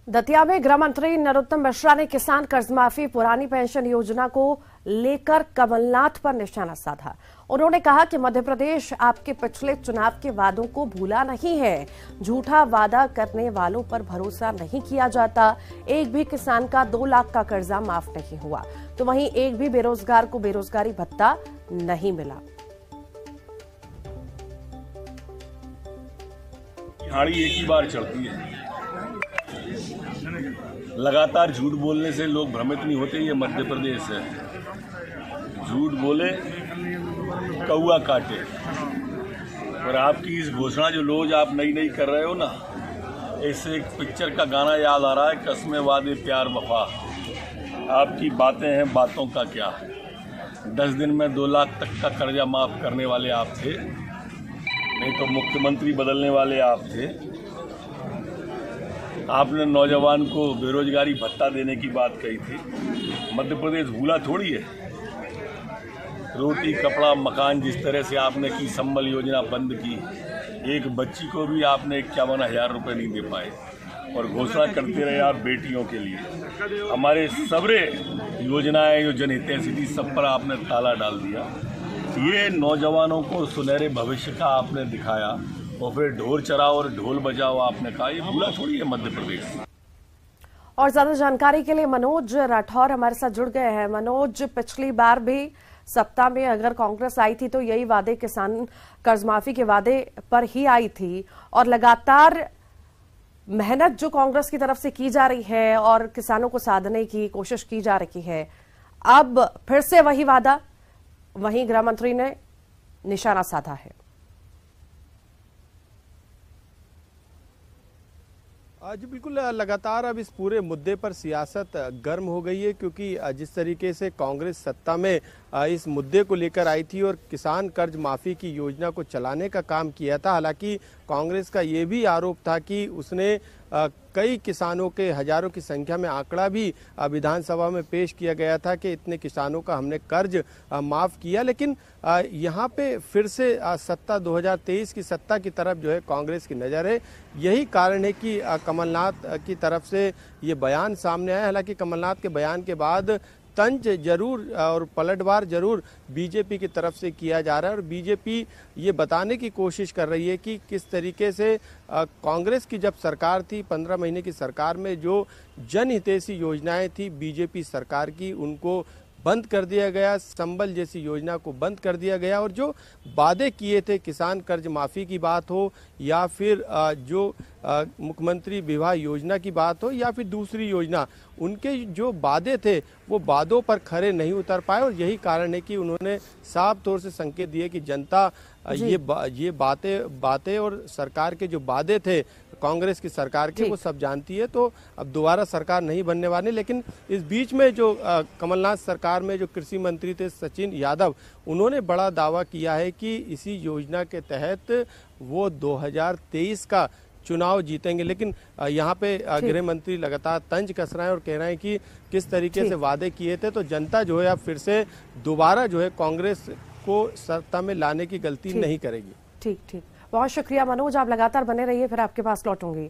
दतिया में गृह मंत्री नरोत्तम मिश्रा ने किसान कर्ज माफी पुरानी पेंशन योजना को लेकर कमलनाथ पर निशाना साधा। उन्होंने कहा कि मध्य प्रदेश आपके पिछले चुनाव के वादों को भूला नहीं है। झूठा वादा करने वालों पर भरोसा नहीं किया जाता। एक भी किसान का 2 लाख का कर्जा माफ नहीं हुआ, तो वहीं एक भी बेरोजगार को बेरोजगारी भत्ता नहीं मिला। दिहाड़ी एक ही बार चढ़ती है। लगातार झूठ बोलने से लोग भ्रमित नहीं होते। ये मध्य प्रदेश है, झूठ बोले कौआ काटे। और आपकी इस घोषणा जो रोज आप नई नई कर रहे हो ना, इससे एक पिक्चर का गाना याद आ रहा है, कसमें वादे प्यार वफा। आपकी बातें हैं बातों का क्या। 10 दिन में 2 लाख तक का कर्जा माफ करने वाले आप थे, नहीं तो मुख्यमंत्री बदलने वाले आप थे। आपने नौजवान को बेरोजगारी भत्ता देने की बात कही थी। मध्य प्रदेश भूला थोड़ी है। रोटी कपड़ा मकान जिस तरह से आपने की, संबल योजना बंद की, एक बच्ची को भी आपने 51,000 रुपये नहीं दे पाए और घोषणा करते रहे आप बेटियों के लिए। हमारे सबरे योजनाएं जो जनहितैषी थी, सब पर आपने ताला डाल दिया। ये नौजवानों को सुनहरे भविष्य का आपने दिखाया और फिर ढोल चराओ और ढोल बजाओ आपने कहा। ये भूला थोड़ी है मध्य प्रदेश। और ज्यादा जानकारी के लिए मनोज राठौर हमारे साथ जुड़ गए हैं। मनोज, पिछली बार भी सत्ता में अगर कांग्रेस आई थी तो यही वादे, किसान कर्ज माफी के वादे पर ही आई थी, और लगातार मेहनत जो कांग्रेस की तरफ से की जा रही है और किसानों को साधने की कोशिश की जा रही है, अब फिर से वही वादा, वहीं गृह मंत्री ने निशाना साधा है। आज बिल्कुल लगातार अब इस पूरे मुद्दे पर सियासत गर्म हो गई है, क्योंकि जिस तरीके से कांग्रेस सत्ता में इस मुद्दे को लेकर आई थी और किसान कर्ज माफी की योजना को चलाने का काम किया था। हालांकि कांग्रेस का ये भी आरोप था कि उसने कई किसानों के हजारों की संख्या में आंकड़ा भी विधानसभा में पेश किया गया था कि इतने किसानों का हमने कर्ज माफ किया। लेकिन यहाँ पे फिर से सत्ता 2023 की सत्ता की तरफ जो है कांग्रेस की नज़र है। यही कारण है कि कमलनाथ की तरफ से ये बयान सामने आया। हालांकि कमलनाथ के बयान के बाद तंज जरूर और पलटवार जरूर बीजेपी की तरफ से किया जा रहा है, और बीजेपी ये बताने की कोशिश कर रही है कि किस तरीके से कांग्रेस की जब सरकार थी, 15 महीने की सरकार में जो जनहितैषी योजनाएं थी बीजेपी सरकार की, उनको बंद कर दिया गया। संबल जैसी योजना को बंद कर दिया गया, और जो वादे किए थे, किसान कर्ज माफी की बात हो या फिर जो मुख्यमंत्री विवाह योजना की बात हो या फिर दूसरी योजना, उनके जो वादे थे वो वादों पर खरे नहीं उतर पाए। और यही कारण है कि उन्होंने साफ तौर से संकेत दिए कि जनता ये बातें और सरकार के जो वादे थे कांग्रेस की सरकार के, वो सब जानती है। तो अब दोबारा सरकार नहीं बनने वाली। लेकिन इस बीच में जो कमलनाथ सरकार में जो कृषि मंत्री थे सचिन यादव, उन्होंने बड़ा दावा किया है कि इसी योजना के तहत वो 2023 का चुनाव जीतेंगे। लेकिन यहाँ पे गृह मंत्री लगातार तंज कस रहे हैं और कह रहे हैं कि किस तरीके से वादे किए थे, तो जनता जो है अब फिर से दोबारा जो है कांग्रेस को सत्ता में लाने की गलती नहीं करेगी। ठीक, बहुत शुक्रिया मनोज, आप लगातार बने रहिए, फिर आपके पास लौटूंगी।